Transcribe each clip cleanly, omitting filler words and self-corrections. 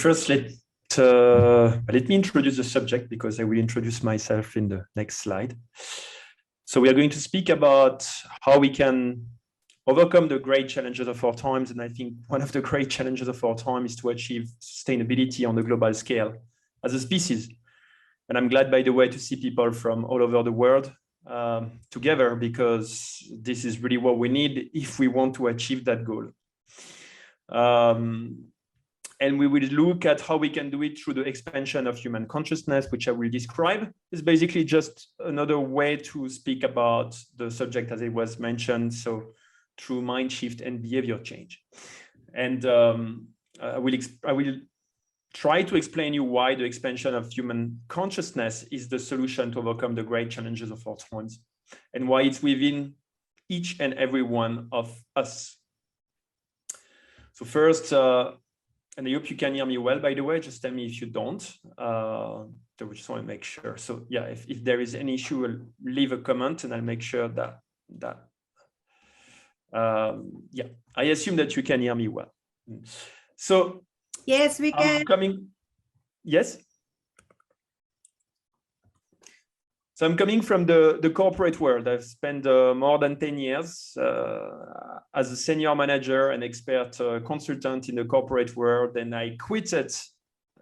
first, let me introduce the subject, because I will introduce myself in the next slide. So we are going to speak about how we can overcome the great challenges of our times. And I think one of the great challenges of our time is to achieve sustainability on the global scale as a species. And I'm glad, by the way, to see people from all over the world together, because this is really what we need if we want to achieve that goal. And we will look at how we can do it through the expansion of human consciousness, which I will describe. It's basically just another way to speak about the subject as it was mentioned, so through mind shift and behavior change. And I will try to explain you why the expansion of human consciousness is the solution to overcome the great challenges of our times, and why it's within each and every one of us. So first, and I hope you can hear me well, by the way, just tell me if you don't. So we just want to make sure. So yeah, if there is any issue, I'll leave a comment and I'll make sure that yeah, I assume that you can hear me well. So yes, we can. Yes. So I'm coming from the corporate world. I've spent more than 10 years as a senior manager and expert consultant in the corporate world. And I quitted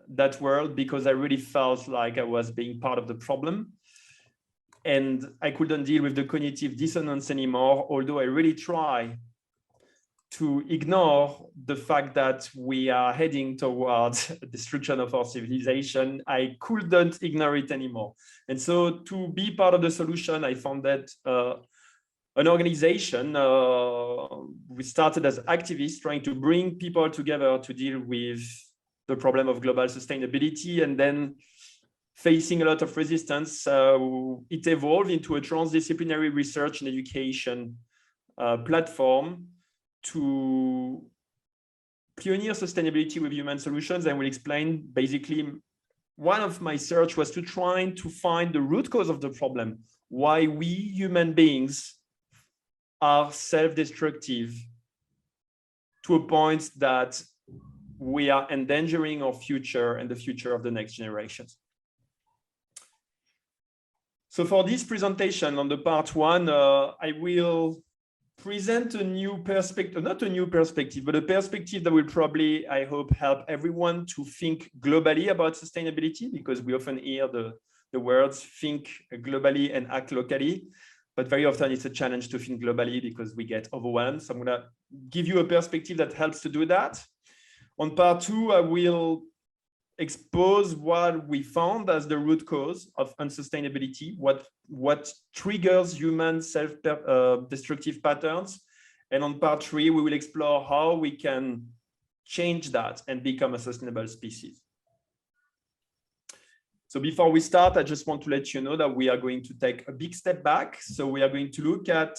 that world because I really felt like I was being part of the problem. And I couldn't deal with the cognitive dissonance anymore, although I really try to ignore the fact that we are heading towards destruction of our civilization. I couldn't ignore it anymore. And so to be part of the solution, I founded an organization. We started as activists trying to bring people together to deal with the problem of global sustainability, and then facing a lot of resistance, it evolved into a transdisciplinary research and education platform to pioneer sustainability with human solutions. I will explain. Basically, one of my search was to try to find the root cause of the problem, why we human beings are self-destructive to a point that we are endangering our future and the future of the next generations. So for this presentation on the part one, I will present a new perspective, not a new perspective, but a perspective that will probably, I hope, help everyone to think globally about sustainability, because we often hear the words think globally and act locally, but very often it's a challenge to think globally because we get overwhelmed. So I'm going to give you a perspective that helps to do that. On part two, I will expose what we found as the root cause of unsustainability, what triggers human self-destructive patterns. And on part three, we will explore how we can change that and become a sustainable species. So before we start, I just want to let you know that we are going to take a big step back. So we are going to look at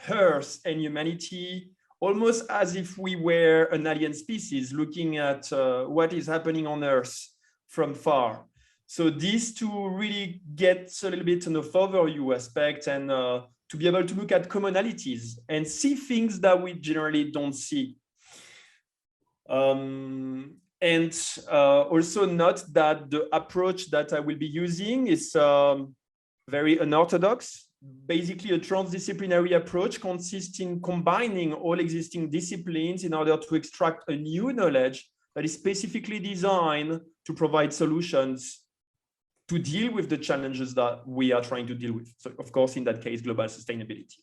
Earth and humanity almost as if we were an alien species looking at what is happening on Earth from far. So this to really get a little bit of overview aspect and to be able to look at commonalities and see things that we generally don't see. And also note that the approach that I will be using is very unorthodox. Basically, a transdisciplinary approach consists in combining all existing disciplines in order to extract a new knowledge that is specifically designed to provide solutions to deal with the challenges that we are trying to deal with. So, of course, in that case, global sustainability.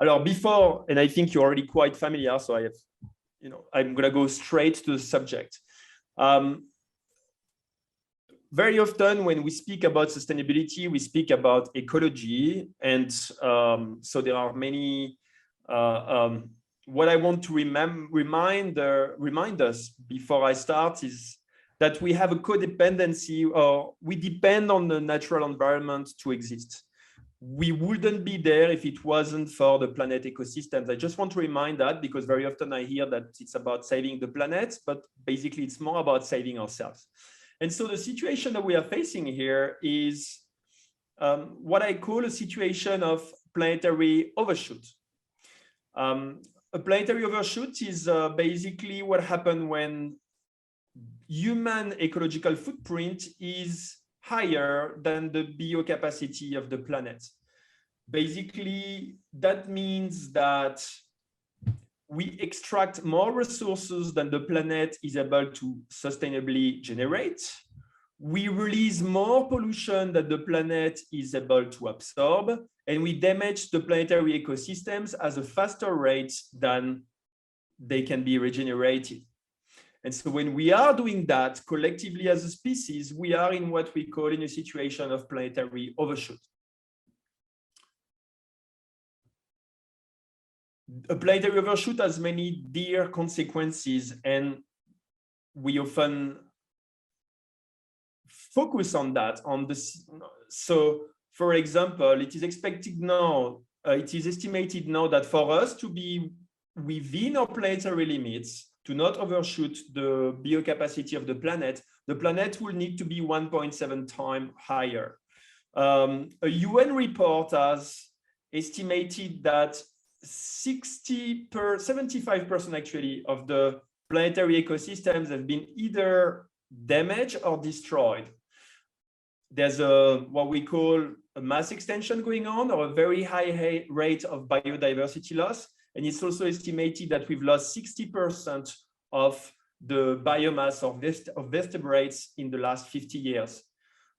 Alors, before, and I think you're already quite familiar, so I'm going to go straight to the subject. Very often when we speak about sustainability, we speak about ecology. And so there are many, what I want to remind us before I start is that we have a codependency, or we depend on the natural environment to exist. We wouldn't be there if it wasn't for the planet ecosystems. I just want to remind that, because very often I hear that it's about saving the planet, but basically it's more about saving ourselves. And so the situation that we are facing here is what I call a situation of planetary overshoot. a planetary overshoot is basically what happened when human ecological footprint is higher than the biocapacity of the planet. Basically, that means that we extract more resources than the planet is able to sustainably generate. We release more pollution than the planet is able to absorb, and we damage the planetary ecosystems at a faster rate than they can be regenerated. And so when we are doing that collectively as a species, we are in what we call in a situation of planetary overshoot. A planetary overshoot has many dire consequences, and we often focus on that. So, for example, it is expected now, it is estimated now that for us to be within our planetary limits, to not overshoot the biocapacity of the planet will need to be 1.7 times higher. A UN report has estimated that 75% actually of the planetary ecosystems have been either damaged or destroyed. There's what we call a mass extinction going on, or a very high rate of biodiversity loss. And it's also estimated that we've lost 60% of the biomass of vertebrates in the last 50 years.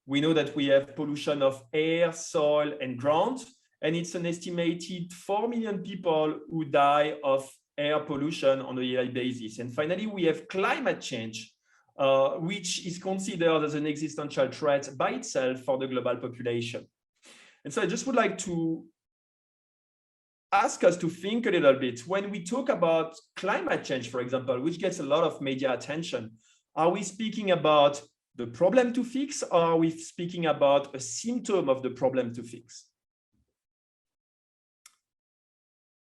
We know that we have pollution of air, soil, and ground, and it's an estimated 4 million people who die of air pollution on a yearly basis. And finally, we have climate change, which is considered as an existential threat by itself for the global population. And so I just would like to ask us to think a little bit. When we talk about climate change, for example, which gets a lot of media attention, are we speaking about the problem to fix, or are we speaking about a symptom of the problem to fix?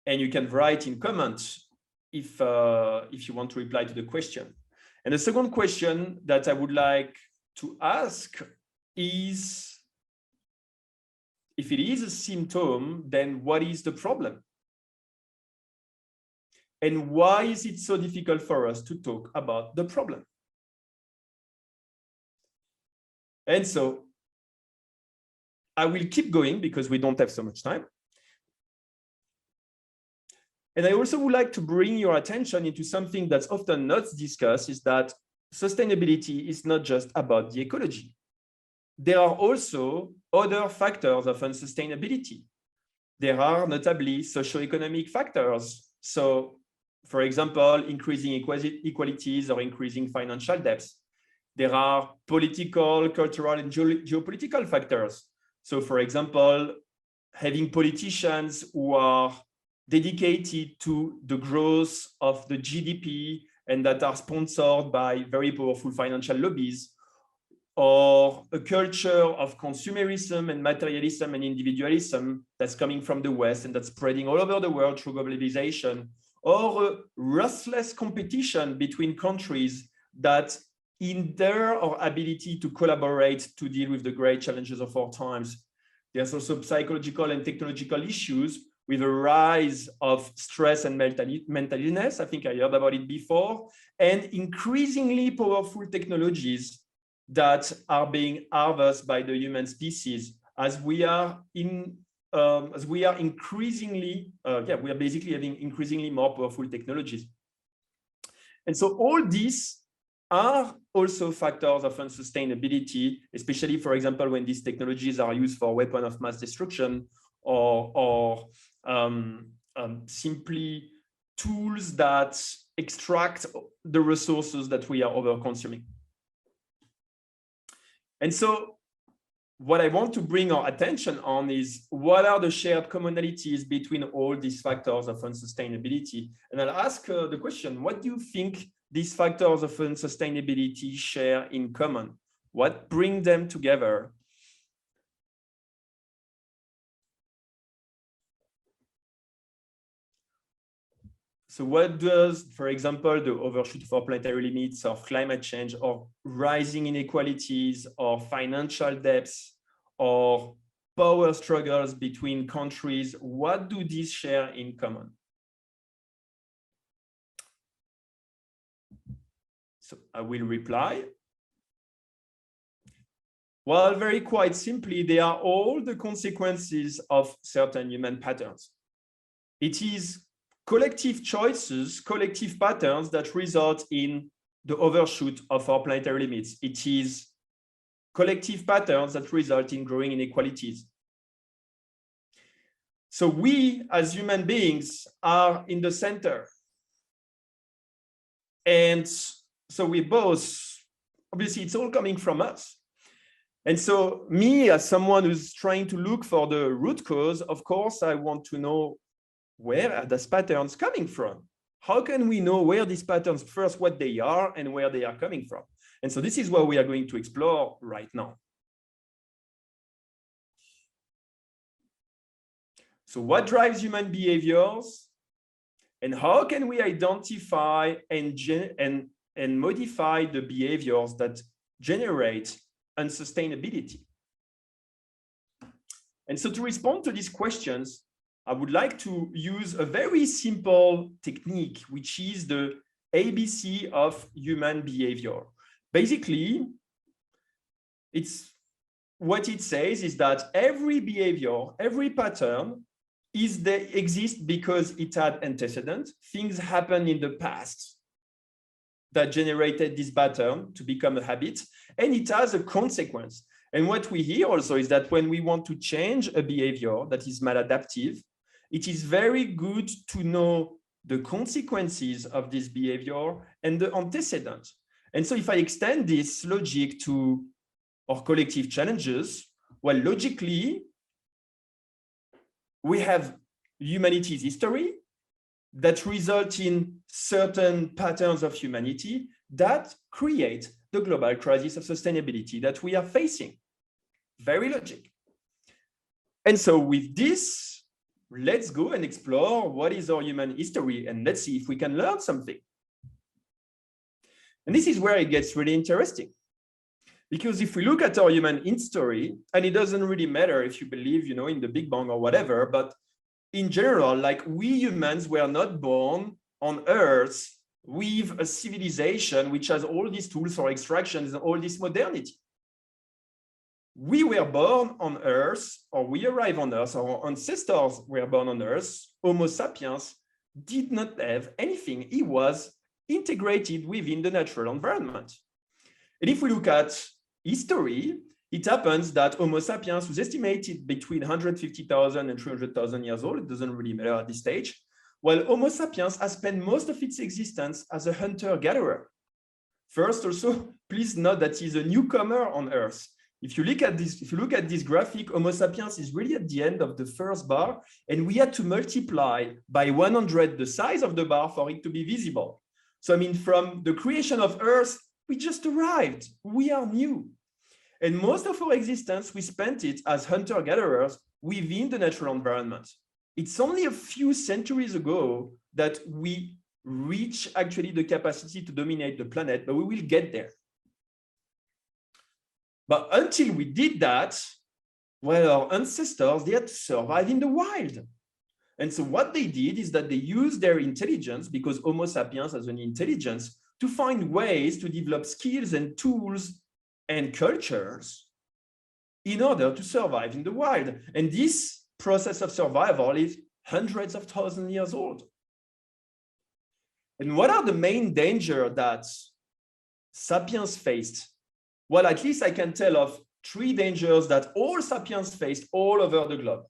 And you can write in comments if you want to reply to the question. And the second question that I would like to ask is, if it is a symptom, then what is the problem? And why is it so difficult for us to talk about the problem? And so I will keep going because we don't have so much time. And I also would like to bring your attention into something that's often not discussed, is that sustainability is not just about the ecology. There are also other factors of unsustainability. There are notably socioeconomic factors. So, for example, increasing inequalities or increasing financial debts. There are political, cultural, and geopolitical factors. So, for example, having politicians who are dedicated to the growth of the GDP and that are sponsored by very powerful financial lobbies, or a culture of consumerism and materialism and individualism that's coming from the West and that's spreading all over the world through globalization, or a ruthless competition between countries that hinder our ability to collaborate to deal with the great challenges of our times. There's also psychological and technological issues with a rise of stress and mental illness. I think I heard about it before, and increasingly powerful technologies that are being harvested by the human species as we are increasingly, we are basically having increasingly more powerful technologies. And so all these are also factors of unsustainability, especially, for example, when these technologies are used for weapons of mass destruction or simply tools that extract the resources that we are over-consuming. And so what I want to bring our attention on is, what are the shared commonalities between all these factors of unsustainability? And I'll ask the question, what do you think these factors of unsustainability share in common? What brings them together? So what does, for example, the overshoot for planetary limits of climate change, or rising inequalities, or financial debts, or power struggles between countries, what do these share in common? So I will reply. Well, very quite simply, they are all the consequences of certain human patterns. It is collective choices, collective patterns that result in the overshoot of our planetary limits. It is collective patterns that result in growing inequalities. So we, as human beings, are in the center. And so we both, obviously, it's all coming from us. And so me, as someone who's trying to look for the root cause, of course, I want to know, where are these patterns coming from? How can we know where these patterns, first, what they are and where they are coming from? And so this is what we are going to explore right now. So what drives human behaviors? And how can we identify and modify the behaviors that generate unsustainability? And so to respond to these questions, I would like to use a very simple technique, which is the ABC of human behavior. Basically, what it says is that every behavior, every pattern exists because it had antecedent. Things happened in the past that generated this pattern to become a habit, and it has a consequence. And what we hear also is that when we want to change a behavior that is maladaptive, it is very good to know the consequences of this behavior and the antecedent. And so if I extend this logic to our collective challenges, well, logically, we have humanity's history that result in certain patterns of humanity that create the global crisis of sustainability that we are facing. Very logic. And so with this, let's go and explore what is our human history, and let's see if we can learn something. And this is where it gets really interesting. Because if we look at our human history, and it doesn't really matter if you believe, in the Big Bang or whatever, but in general, like, we humans were not born on Earth with a civilization which has all these tools for extractions and all this modernity. We were born on Earth, or we arrived on Earth, our ancestors were born on Earth. Homo sapiens did not have anything. He was integrated within the natural environment. And if we look at history, it happens that Homo sapiens was estimated between 150,000 and 300,000 years old. It doesn't really matter at this stage. While Homo sapiens has spent most of its existence as a hunter-gatherer. First, also, please note that he's a newcomer on Earth. If you look at this graphic, Homo sapiens is really at the end of the first bar, and we had to multiply by 100 the size of the bar for it to be visible. So, I mean, from the creation of Earth, we just arrived. We are new. And most of our existence, we spent it as hunter-gatherers within the natural environment. It's only a few centuries ago that we reach actually the capacity to dominate the planet, but we will get there. But until we did that, well, our ancestors, they had to survive in the wild. And so what they did is that they used their intelligence, because Homo sapiens has an intelligence, to find ways to develop skills and tools and cultures in order to survive in the wild. And this process of survival is hundreds of thousands of years old. And what are the main dangers that sapiens faced? Well, at least I can tell of 3 dangers that all sapiens faced all over the globe.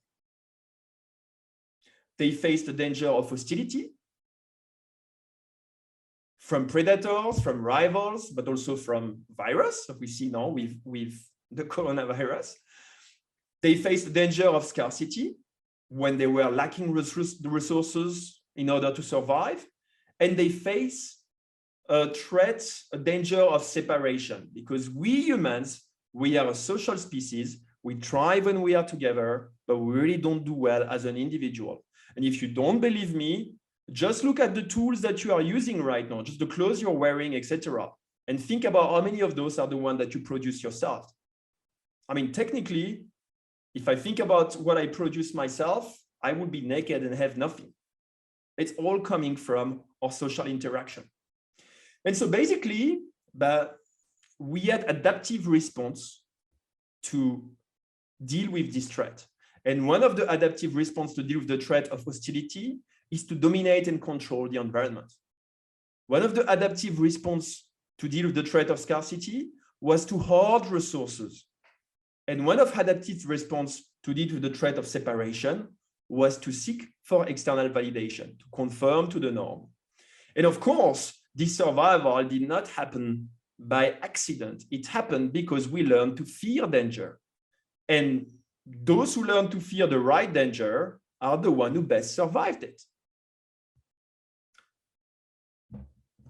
They faced the danger of hostility from predators, from rivals, but also from virus, that we see now with the coronavirus. They faced the danger of scarcity when they were lacking resources in order to survive. And they face a threat, a danger of separation, because we humans, we are a social species. We thrive when we are together, but we really don't do well as an individual. And if you don't believe me, just look at the tools that you are using right now, just the clothes you're wearing, etc. And think about how many of those are the ones that you produce yourself. I mean, technically, if I think about what I produce myself, I would be naked and have nothing. It's all coming from our social interaction. And so basically, we had adaptive response to deal with this threat. And one of the adaptive response to deal with the threat of hostility is to dominate and control the environment. One of the adaptive response to deal with the threat of scarcity was to hoard resources. And one of adaptive response to deal with the threat of separation was to seek for external validation, to conform to the norm. And of course, this survival did not happen by accident. It happened because we learned to fear danger. And those who learn to fear the right danger are the ones who best survived it.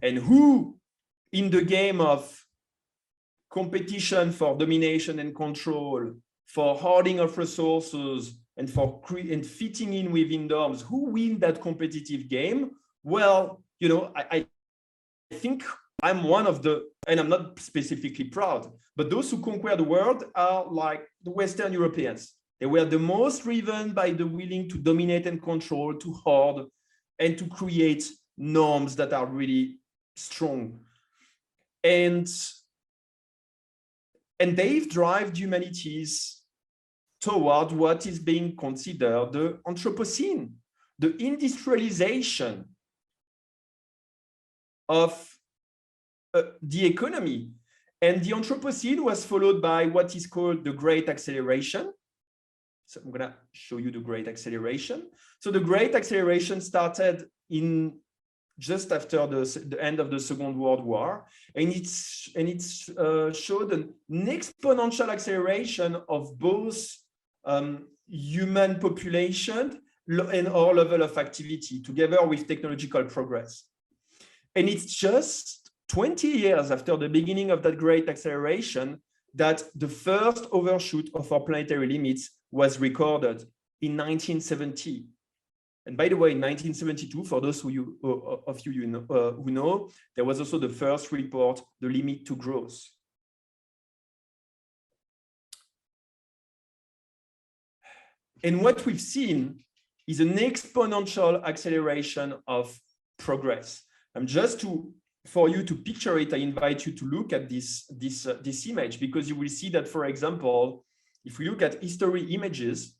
And who in the game of competition for domination and control, for hoarding of resources, and for fitting in within norms, who win that competitive game? Well, you know, I think I'm one of the, and I'm not specifically proud, but those who conquer the world are like the Western Europeans. They were the most driven by the willing to dominate and control, to hoard, and to create norms that are really strong. And they've driven humanities toward what is being considered the Anthropocene, the industrialization of the economy. And the Anthropocene was followed by what is called the Great Acceleration. So I'm going to show you the Great Acceleration. So the Great Acceleration started in just after the end of the Second World War, and it's showed an exponential acceleration of both human population and our level of activity, together with technological progress. And it's just 20 years after the beginning of that great acceleration that the first overshoot of our planetary limits was recorded in 1970. And by the way, in 1972, for those of you who know, there was also the first report, the limit to growth. And what we've seen is an exponential acceleration of progress. For you to picture it, I invite you to look at this image, because you will see that, for example, if we look at history images,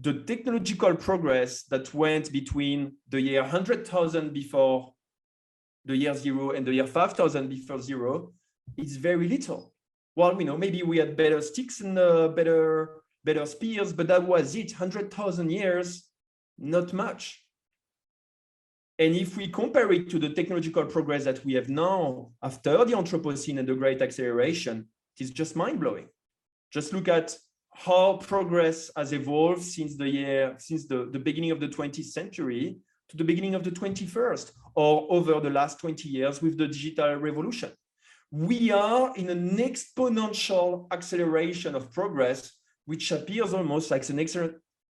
the technological progress that went between the year 100,000 before the year zero and the year 5,000 before zero is very little. Well, you know, maybe we had better sticks and better spears, but that was it. 100,000 years, not much. And if we compare it to the technological progress that we have now after the Anthropocene and the Great Acceleration, it is just mind-blowing. Just look at how progress has evolved since the beginning of the 20th century to the beginning of the 21st, or over the last 20 years with the digital revolution. We are in an exponential acceleration of progress, which appears almost like an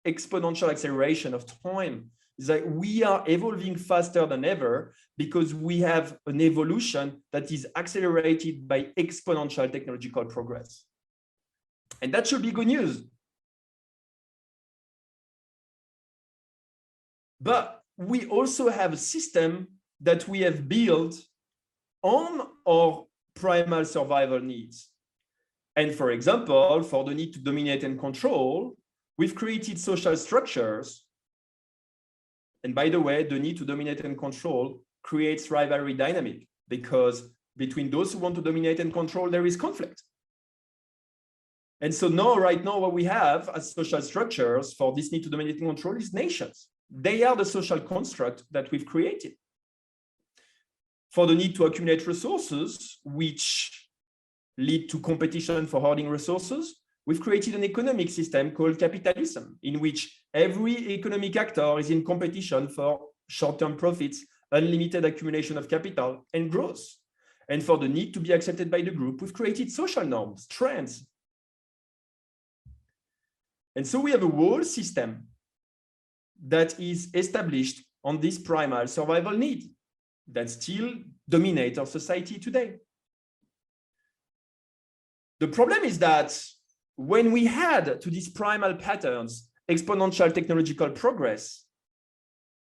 exponential acceleration of time. It's like we are evolving faster than ever because we have an evolution that is accelerated by exponential technological progress. And that should be good news. But we also have a system that we have built on our primal survival needs. And for example, for the need to dominate and control, we've created social structures. And by the way, the need to dominate and control creates rivalry dynamic, because between those who want to dominate and control, there is conflict. And so now, right now, what we have as social structures for this need to dominate and control is nations. They are the social construct that we've created. For the need to accumulate resources, which lead to competition for hoarding resources, we've created an economic system called capitalism, in which every economic actor is in competition for short-term profits, unlimited accumulation of capital, and growth. And for the need to be accepted by the group, we've created social norms, trends. And so we have a whole system that is established on this primal survival need that still dominates our society today. The problem is that when we add to these primal patterns exponential technological progress,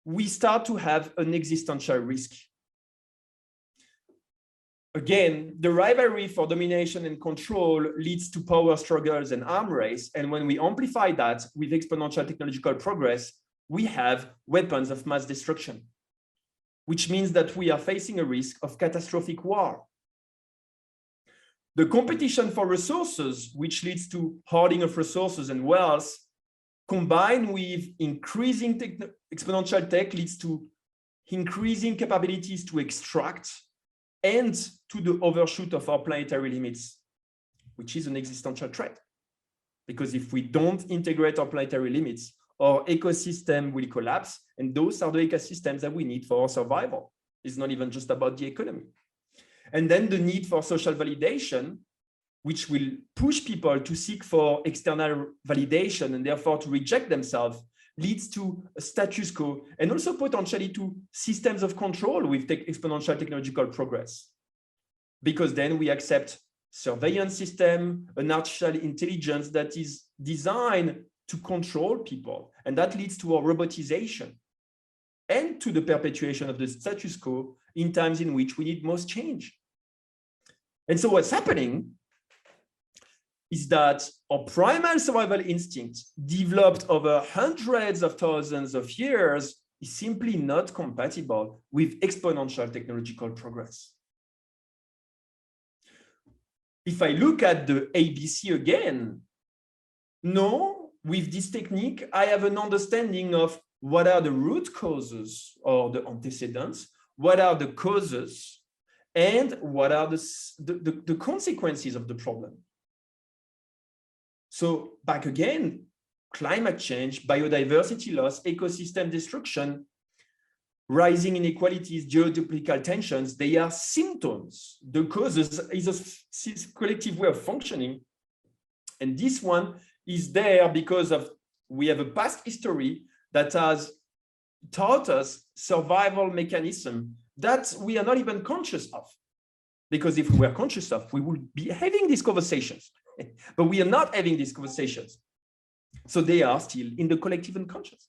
we start to have an existential risk. again, the rivalry for domination and control leads to power struggles and arms race. And when we amplify that with exponential technological progress, we have weapons of mass destruction, which means that we are facing a risk of catastrophic war. The competition for resources, which leads to hoarding of resources and wealth, combined with increasing exponential tech, leads to increasing capabilities to extract and to the overshoot of our planetary limits, which is an existential threat. Because if we don't integrate our planetary limits, our ecosystem will collapse, and those are the ecosystems that we need for our survival. It's not even just about the economy. And then the need for social validation, which will push people to seek for external validation and therefore to reject themselves, leads to a status quo and also potentially to systems of control with exponential technological progress. Because then we accept surveillance system, an artificial intelligence that is designed to control people. And that leads to our robotization and to the perpetuation of the status quo in times in which we need most change. And so what's happening is that our primal survival instinct, developed over hundreds of thousands of years, is simply not compatible with exponential technological progress. If I look at the ABC again, no, with this technique, I have an understanding of what are the root causes or the antecedents, what are the causes, and what are the consequences of the problem. So back again, climate change, biodiversity loss, ecosystem destruction, rising inequalities, geopolitical tensions, they are symptoms. The causes is a collective way of functioning. And this one is there because of we have a past history that has taught us survival mechanism that we are not even conscious of. Because if we were conscious of, we would be having these conversations. But we are not having these conversations. So they are still in the collective unconscious.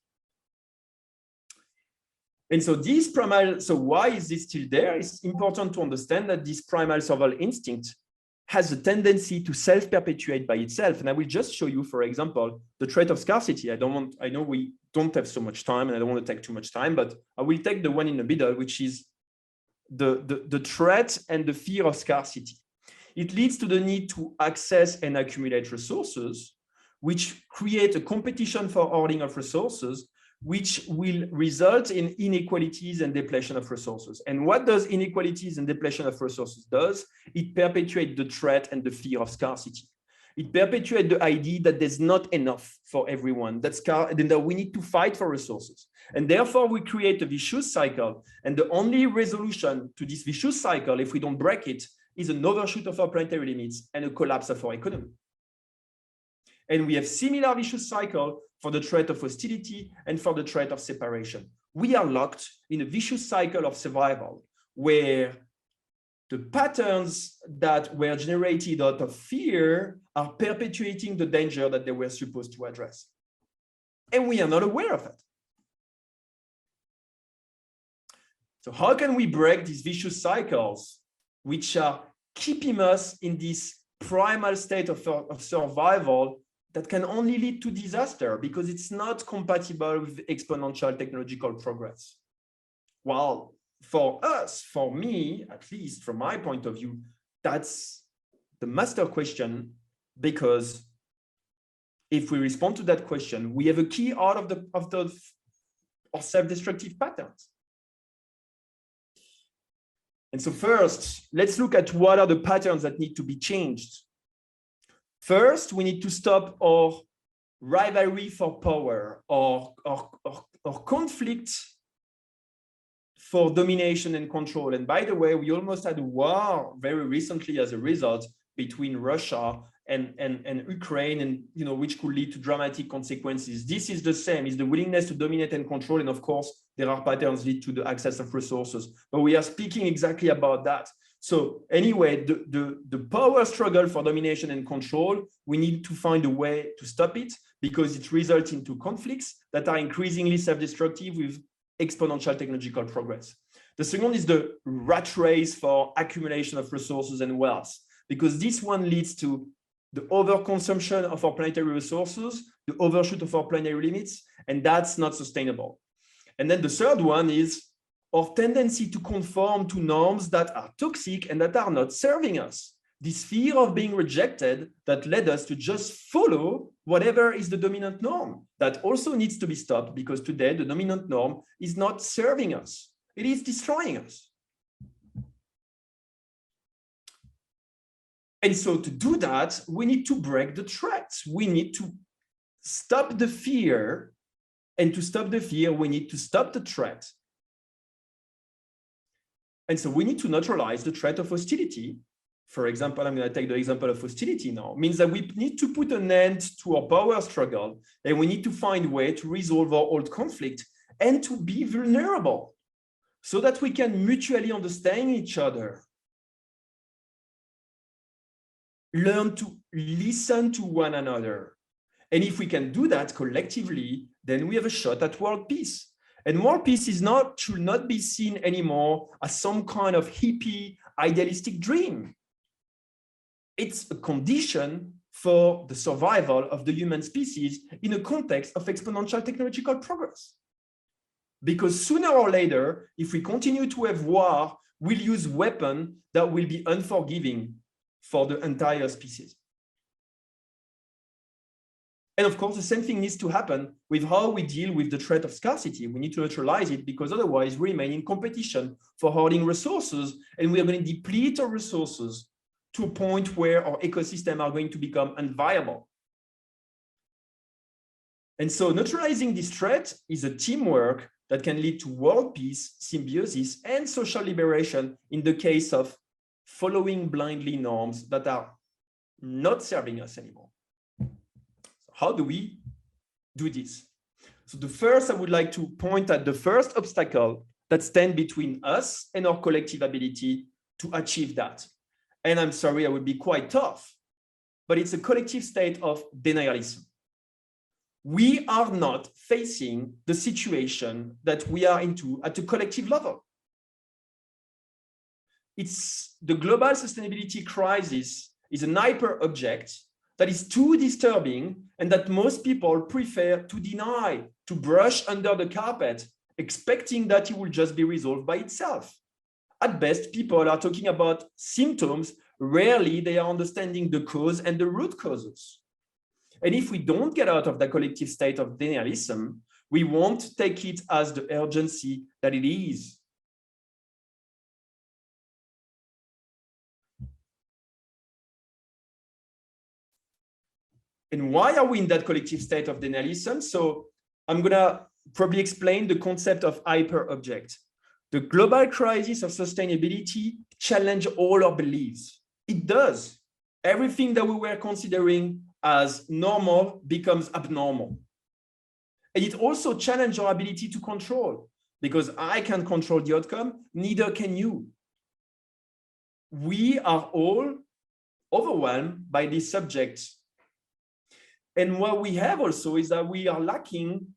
And so these primal, so why is this still there? It's important to understand that this primal survival instinct has a tendency to self-perpetuate by itself. And I will just show you, for example, the trait of scarcity. I know we don't have so much time and I don't want to take too much time, but I will take the one in the middle, which is the threat and the fear of scarcity. It leads to the need to access and accumulate resources, which create a competition for hoarding of resources, which will result in inequalities and depletion of resources. And what does inequalities and depletion of resources does? It perpetuates the threat and the fear of scarcity. It perpetuates the idea that there's not enough for everyone, that we need to fight for resources. And therefore, we create a vicious cycle. And the only resolution to this vicious cycle, if we don't break it, is an overshoot of our planetary limits and a collapse of our economy. And we have similar vicious cycle for the threat of hostility and for the threat of separation. We are locked in a vicious cycle of survival where the patterns that were generated out of fear are perpetuating the danger that they were supposed to address. And we are not aware of it. So how can we break these vicious cycles, which are keeping us in this primal state of survival that can only lead to disaster because it's not compatible with exponential technological progress? Well, for us, for me, at least from my point of view, that's the master question, because if we respond to that question, we have a key out of self-destructive patterns. And so first, let's look at what are the patterns that need to be changed. First, we need to stop our rivalry for power or conflict for domination and control. And by the way, we almost had a war very recently as a result between Russia and Ukraine, and which could lead to dramatic consequences. This is the same, is the willingness to dominate and control. And of course, there are patterns lead to the access of resources, but we are speaking exactly about that. So anyway, the power struggle for domination and control, we need to find a way to stop it because it results into conflicts that are increasingly self-destructive with exponential technological progress. The second is the rat race for accumulation of resources and wealth, because this one leads to the overconsumption of our planetary resources, the overshoot of our planetary limits, and that's not sustainable. And then the third one is our tendency to conform to norms that are toxic and that are not serving us. This fear of being rejected that led us to just follow whatever is the dominant norm. That also needs to be stopped, because today the dominant norm is not serving us. It is destroying us. And so to do that, we need to break the threats. We need to stop the fear. And to stop the fear, we need to stop the threat. And so we need to neutralize the threat of hostility. For example, I'm going to take the example of hostility now. It means that we need to put an end to our power struggle, and we need to find a way to resolve our old conflict and to be vulnerable so that we can mutually understand each other. Learn to listen to one another. And if we can do that collectively, then we have a shot at world peace. And world peace should not be seen anymore as some kind of hippie, idealistic dream. It's a condition for the survival of the human species in a context of exponential technological progress. Because sooner or later, if we continue to have war, we'll use weapons that will be unforgiving for the entire species. And of course, the same thing needs to happen with how we deal with the threat of scarcity. We need to neutralize it, because otherwise we remain in competition for hoarding resources, and we are going to deplete our resources to a point where our ecosystems are going to become unviable. And so neutralizing this threat is a teamwork that can lead to world peace, symbiosis, and social liberation in the case of following blindly norms that are not serving us anymore. How do we do this? So the first, I would like to point at the first obstacle that stands between us and our collective ability to achieve that. And I'm sorry, I would be quite tough, but it's a collective state of denialism. We are not facing the situation that we are into at a collective level. It's the global sustainability crisis is an hyper object that is too disturbing and that most people prefer to deny, to brush under the carpet, expecting that it will just be resolved by itself. At best, people are talking about symptoms. Rarely they are understanding the cause and the root causes. And if we don't get out of the collective state of denialism, we won't take it as the urgency that it is. And why are we in that collective state of denialism? So I'm going to probably explain the concept of hyper-object. The global crisis of sustainability challenges all our beliefs. It does. Everything that we were considering as normal becomes abnormal. And it also challenges our ability to control, because I can't control the outcome, neither can you. We are all overwhelmed by this subject. And what we have also is that we are lacking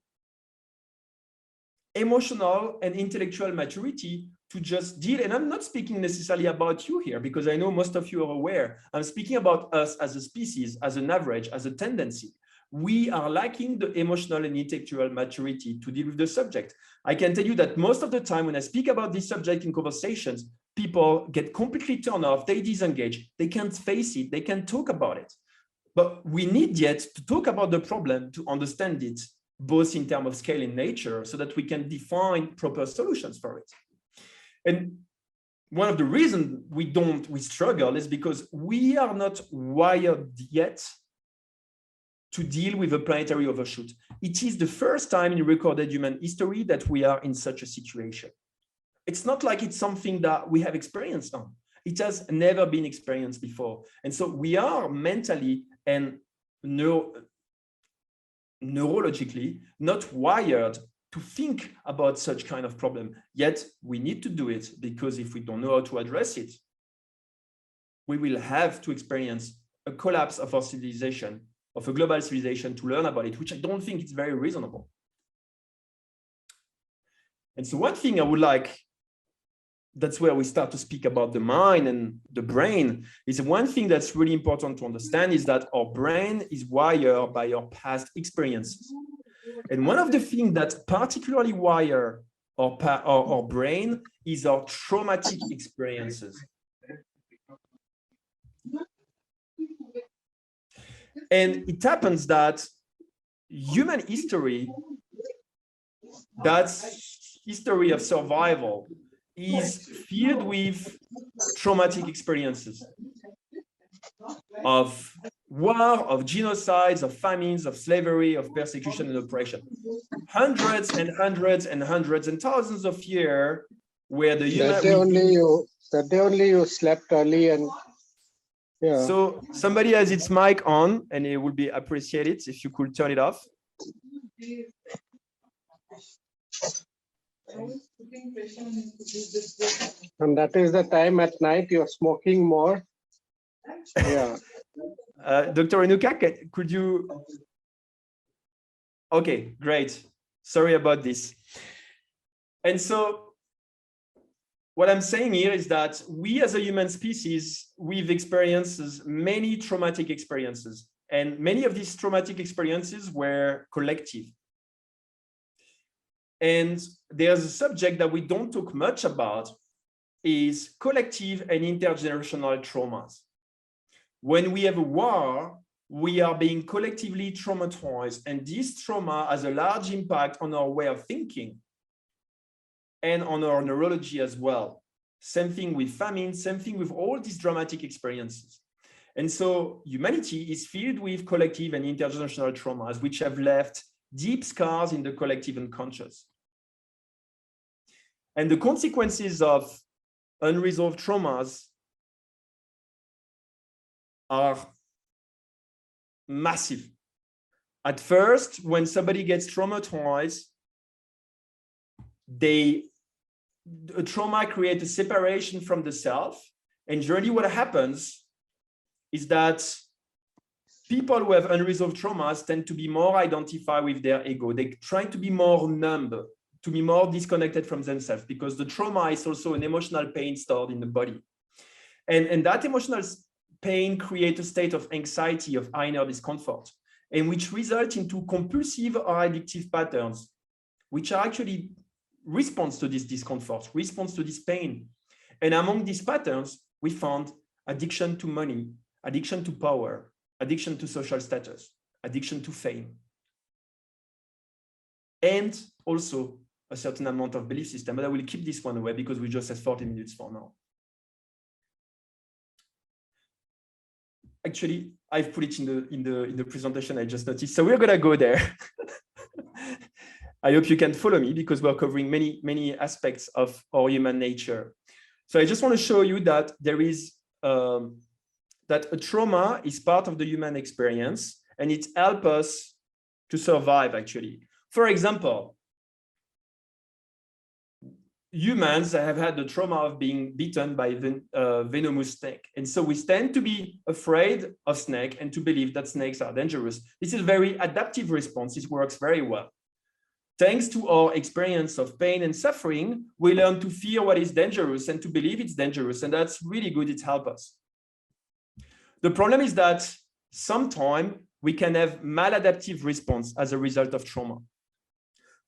emotional and intellectual maturity to just deal. And I'm not speaking necessarily about you here, because I know most of you are aware. I'm speaking about us as a species, as an average, as a tendency. We are lacking the emotional and intellectual maturity to deal with the subject. I can tell you that most of the time when I speak about this subject in conversations, people get completely turned off, they disengage, they can't face it, they can't talk about it. But we need yet to talk about the problem, to understand it, both in terms of scale and nature, so that we can define proper solutions for it. And one of the reasons we struggle is because we are not wired yet to deal with a planetary overshoot. It is the first time in recorded human history that we are in such a situation. It's not like it's something that we have experienced on. It has never been experienced before. And so we are mentally and neurologically not wired to think about such kind of problem. Yet we need to do it, because if we don't know how to address it, we will have to experience a collapse of our civilization, of a global civilization, to learn about it, which I don't think is very reasonable. And so one thing I would like that's where we start to speak about the mind and the brain, is one thing that's really important to understand is that our brain is wired by our past experiences. And one of the things that particularly wire our brain is our traumatic experiences. And it happens that human history, that's history of survival, is filled with traumatic experiences of war, of genocides, of famines, of slavery, of persecution and oppression. Hundreds and hundreds and hundreds and thousands of years where the human... That day only you slept early and... Yeah. So somebody has its mic on and it would be appreciated if you could turn it off. And that is the time at night you're smoking more. Yeah. Dr. Enuka, could you? Okay, great. Sorry about this. And so what I'm saying here is that we as a human species, we've experienced many traumatic experiences, and many of these traumatic experiences were collective. And there's a subject that we don't talk much about is collective and intergenerational traumas. When we have a war, we are being collectively traumatized, and this trauma has a large impact on our way of thinking and on our neurology as well. Same thing with famine, same thing with all these dramatic experiences. And so humanity is filled with collective and intergenerational traumas, which have left deep scars in the collective unconscious. And the consequences of unresolved traumas are massive. At first, when somebody gets traumatized, trauma creates a separation from the self. And generally what happens is that people who have unresolved traumas tend to be more identified with their ego. They try to be more numb, to be more disconnected from themselves, because the trauma is also an emotional pain stored in the body. And that emotional pain creates a state of anxiety, of inner discomfort, and which result into compulsive or addictive patterns, which are actually response to this discomfort, response to this pain. And among these patterns, we found addiction to money, addiction to power, addiction to social status, addiction to fame, and also a certain amount of belief system. But I will keep this one away because we just have 40 minutes for now. Actually, I've put it in the presentation I just noticed. So we're gonna go there. I hope you can follow me because we're covering many aspects of our human nature. So I just want to show you that there is that a trauma is part of the human experience, and it helps us to survive, actually. For example, humans have had the trauma of being bitten by a venomous snake. And so we tend to be afraid of snakes and to believe that snakes are dangerous. This is a very adaptive response. It works very well. Thanks to our experience of pain and suffering, we learn to fear what is dangerous and to believe it's dangerous. And that's really good. It helps us. The problem is that sometimes we can have maladaptive response as a result of trauma.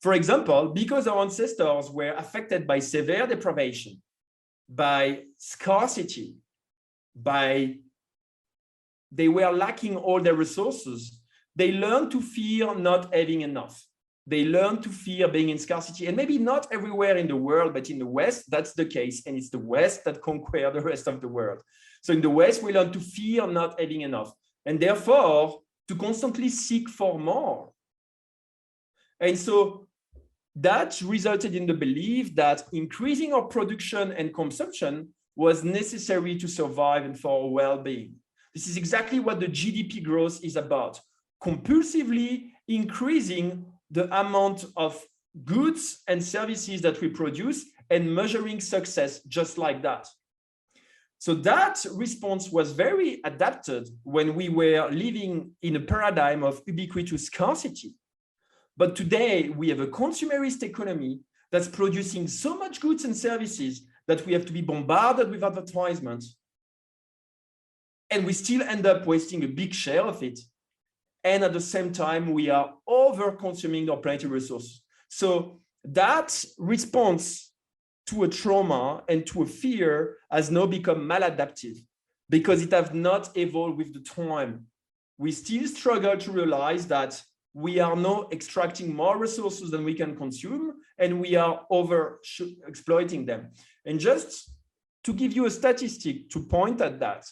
For example, because our ancestors were affected by severe deprivation, by scarcity, they were lacking all their resources, they learned to fear not having enough. They learn to fear being in scarcity, and maybe not everywhere in the world, but in the West, that's the case. And it's the West that conquers the rest of the world. So in the West, we learn to fear not having enough, and therefore to constantly seek for more. And so that resulted in the belief that increasing our production and consumption was necessary to survive and for our well-being. This is exactly what the GDP growth is about, compulsively increasing the amount of goods and services that we produce and measuring success just like that. So that response was very adapted when we were living in a paradigm of ubiquitous scarcity. But today we have a consumerist economy that's producing so much goods and services that we have to be bombarded with advertisements, and we still end up wasting a big share of it. And at the same time, we are over-consuming our planetary resources. So that response to a trauma and to a fear has now become maladaptive because it has not evolved with the time. We still struggle to realize that we are now extracting more resources than we can consume, and we are over-exploiting them. And just to give you a statistic to point at that,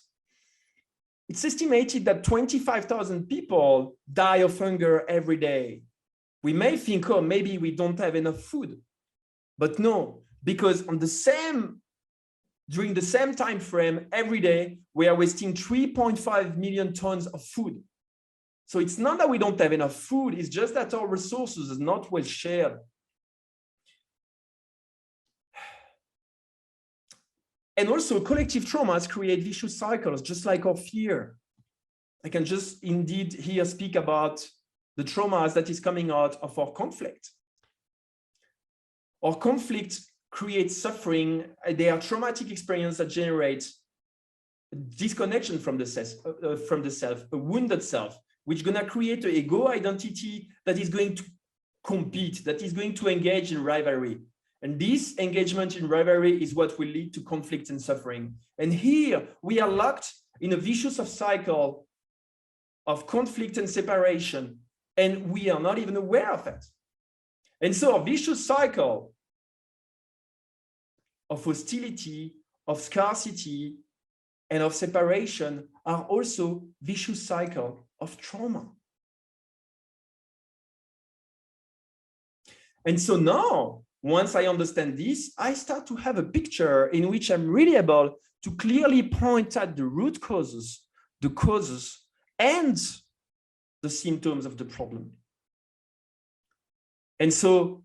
it's estimated that 25,000 people die of hunger every day. We may think, oh, maybe we don't have enough food. But no, because during the same time frame, every day, we are wasting 3.5 million tons of food. So it's not that we don't have enough food, it's just that our resources are not well shared. And also collective traumas create vicious cycles, just like our fear. I can just indeed here speak about the traumas that is coming out of our conflict. Our conflict creates suffering. They are traumatic experiences that generate disconnection from the self, a wounded self, which is going to create an ego identity that is going to compete, that is going to engage in rivalry. And this engagement in rivalry is what will lead to conflict and suffering. And here we are locked in a vicious cycle of conflict and separation, and we are not even aware of it. And so a vicious cycle of hostility, of scarcity, and of separation are also vicious cycle of trauma. And so now, once I understand this, I start to have a picture in which I'm really able to clearly point at the root causes, and the symptoms of the problem. And so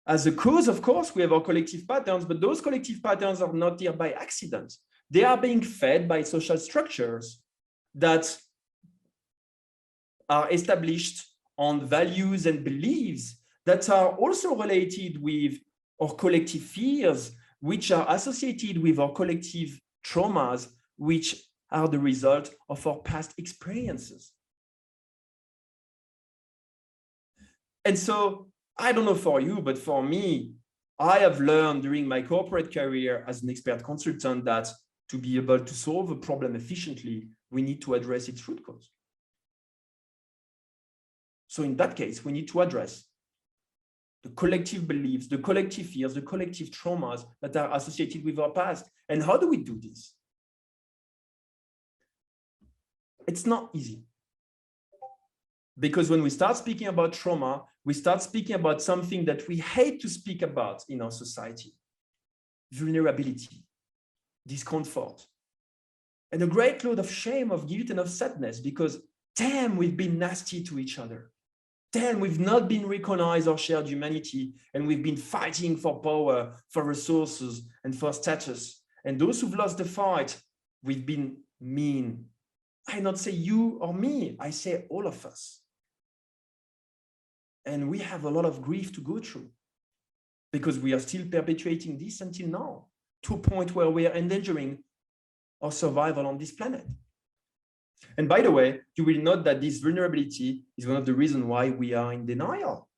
as a cause, of course, we have our collective patterns, but those collective patterns are not here by accident. They are being fed by social structures that are established on values and beliefs that are also related with our collective fears, which are associated with our collective traumas, which are the result of our past experiences. And so, I don't know for you, but for me, I have learned during my corporate career as an expert consultant that to be able to solve a problem efficiently, we need to address its root cause. So in that case, we need to address the collective beliefs, the collective fears, the collective traumas that are associated with our past. And how do we do this? It's not easy. Because when we start speaking about trauma, we start speaking about something that we hate to speak about in our society: vulnerability, discomfort, and a great load of shame, of guilt, and of sadness, because damn, we've been nasty to each other. Damn, we've not been recognized our shared humanity, and we've been fighting for power, for resources, and for status. And those who've lost the fight, we've been mean. I not say you or me, I say all of us. And we have a lot of grief to go through because we are still perpetuating this until now, to a point where we are endangering our survival on this planet. And by the way, you will note that this vulnerability is one of the reasons why we are in denial,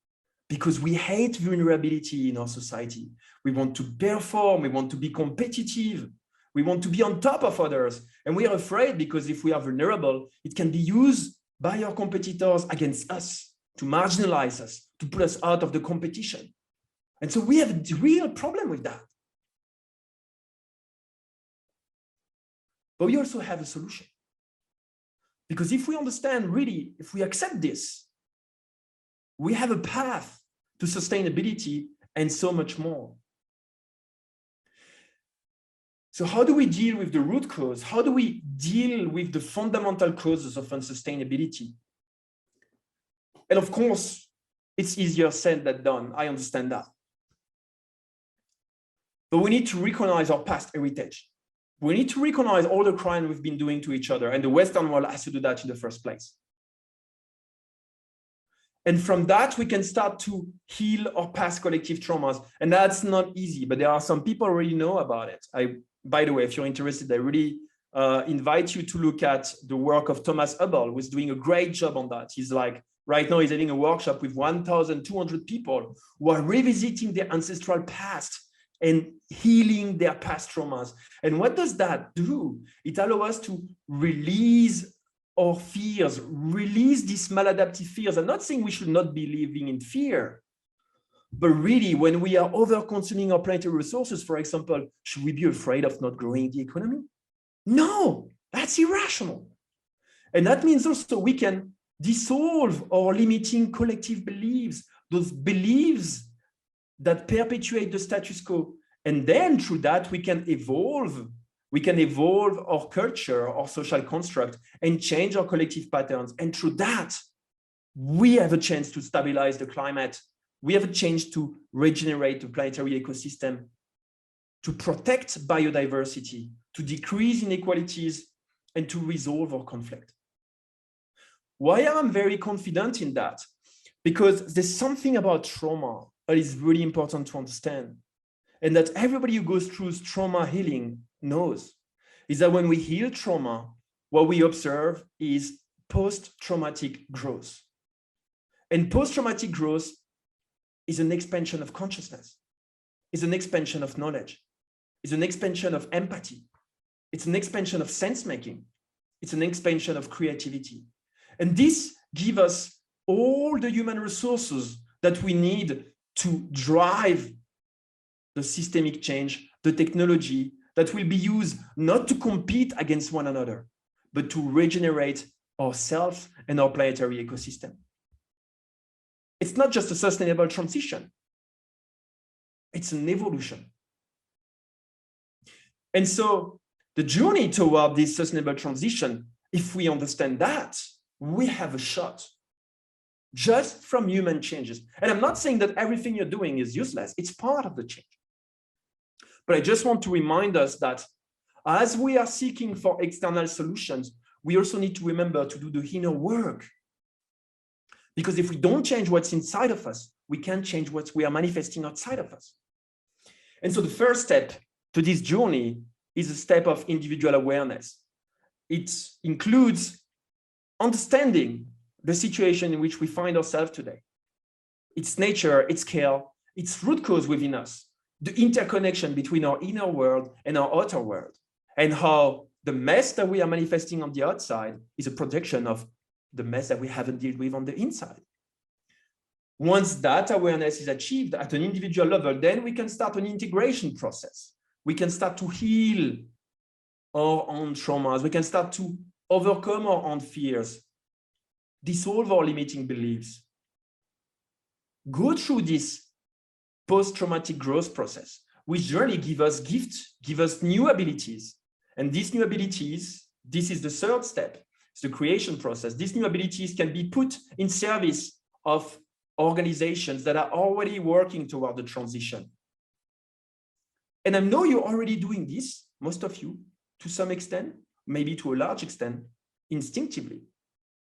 because we hate vulnerability in our society. We want to perform, we want to be competitive, we want to be on top of others. And we are afraid because if we are vulnerable, it can be used by our competitors against us, to marginalize us, to put us out of the competition. And so we have a real problem with that. But we also have a solution. Because if we understand really, if we accept this, we have a path to sustainability and so much more. So how do we deal with the root cause? How do we deal with the fundamental causes of unsustainability? And of course, it's easier said than done. I understand that. But we need to recognize our past heritage. We need to recognize all the crime we've been doing to each other, and the Western world has to do that in the first place. And from that, we can start to heal our past collective traumas. And that's not easy, but there are some people already know about it. By the way, if you're interested, I really invite you to look at the work of Thomas Hubble, who's doing a great job on that. He's like, right now he's having a workshop with 1,200 people who are revisiting their ancestral past and healing their past traumas. And what does that do? It allows us to release our fears, release these maladaptive fears. I'm not saying we should not be living in fear, but really when we are over-consuming our planetary resources, for example, should we be afraid of not growing the economy? No, that's irrational. And that means also we can dissolve our limiting collective beliefs, those beliefs that perpetuate the status quo. And then through that, we can evolve our culture, our social construct, and change our collective patterns. And through that, we have a chance to stabilize the climate. We have a chance to regenerate the planetary ecosystem, to protect biodiversity, to decrease inequalities, and to resolve our conflict. Why am I very confident in that? Because there's something about trauma that is really important to understand, and that everybody who goes through trauma healing knows, is that when we heal trauma, what we observe is post-traumatic growth. And post-traumatic growth is an expansion of consciousness, is an expansion of knowledge, is an expansion of empathy, it's an expansion of sense-making, it's an expansion of creativity. And this gives us all the human resources that we need to drive the systemic change, the technology that will be used not to compete against one another, but to regenerate ourselves and our planetary ecosystem. It's not just a sustainable transition, it's an evolution. And so the journey toward this sustainable transition, if we understand that, we have a shot just from human changes. And I'm not saying that everything you're doing is useless, it's part of the change. But I just want to remind us that as we are seeking for external solutions, we also need to remember to do the inner work. Because if we don't change what's inside of us, we can't change what we are manifesting outside of us. And so the first step to this journey is a step of individual awareness. It includes understanding the situation in which we find ourselves today, its nature, its scale, its root cause within us, the interconnection between our inner world and our outer world, and how the mess that we are manifesting on the outside is a projection of the mess that we haven't dealt with on the inside. Once that awareness is achieved at an individual level, then we can start an integration process. We can start to heal our own traumas. We can start to overcome our own fears, dissolve our limiting beliefs, go through this post-traumatic growth process, which generally give us gifts, give us new abilities. And these new abilities, this is the third step, it's the creation process. These new abilities can be put in service of organizations that are already working toward the transition. And I know you're already doing this, most of you, to some extent, maybe to a large extent, instinctively.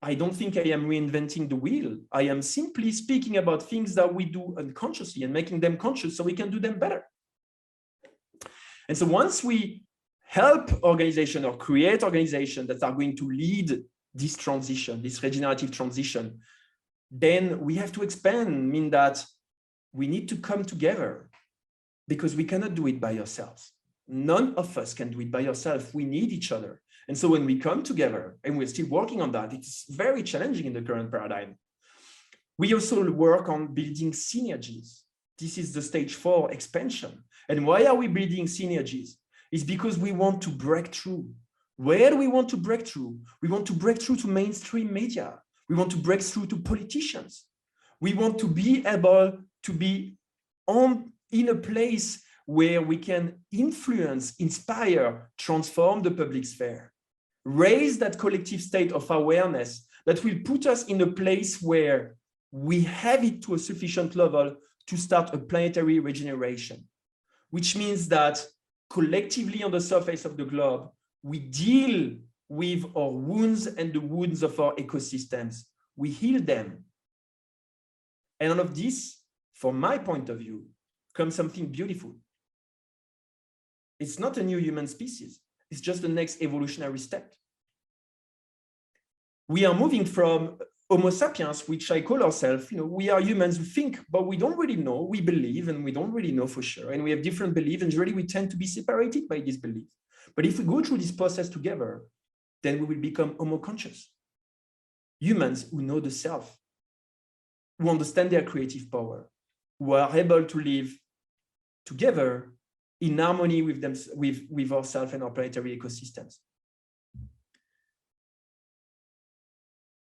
I don't think I am reinventing the wheel. I am simply speaking about things that we do unconsciously and making them conscious so we can do them better. And so once we help organizations or create organizations that are going to lead this transition, this regenerative transition, then we have to expand, mean that we need to come together because we cannot do it by ourselves. None of us can do it by ourselves. We need each other. And so when we come together, and we're still working on that, it's very challenging in the current paradigm. We also work on building synergies. This is the stage 4 expansion. And why are we building synergies? It's because we want to break through. Where do we want to break through? We want to break through to mainstream media. We want to break through to politicians. We want to be able to be in a place where we can influence, inspire, transform the public sphere, raise that collective state of awareness that will put us in a place where we have it to a sufficient level to start a planetary regeneration, which means that collectively on the surface of the globe, we deal with our wounds and the wounds of our ecosystems. We heal them. And out of this, from my point of view, comes something beautiful. It's not a new human species. It's just the next evolutionary step. We are moving from Homo sapiens, which I call ourselves, we are humans who think, but we don't really know. We believe, and we don't really know for sure. And we have different beliefs, and really we tend to be separated by this belief. But if we go through this process together, then we will become Homo conscious. Humans who know the self, who understand their creative power, who are able to live together in harmony with them, with ourselves and our planetary ecosystems.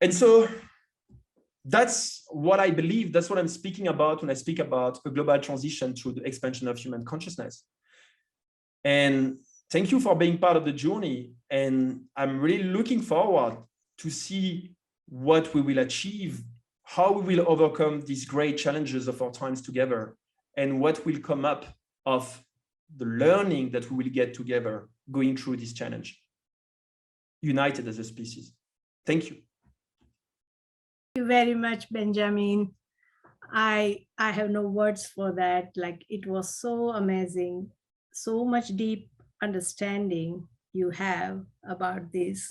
And so that's what I believe, that's what I'm speaking about when I speak about a global transition through the expansion of human consciousness. And thank you for being part of the journey. And I'm really looking forward to see what we will achieve, how we will overcome these great challenges of our times together, and what will come up of the learning that we will get together going through this challenge, united as a species. Thank you. Thank you very much, Benjamin. I have no words for that. Like, it was so amazing, so much deep understanding you have about this.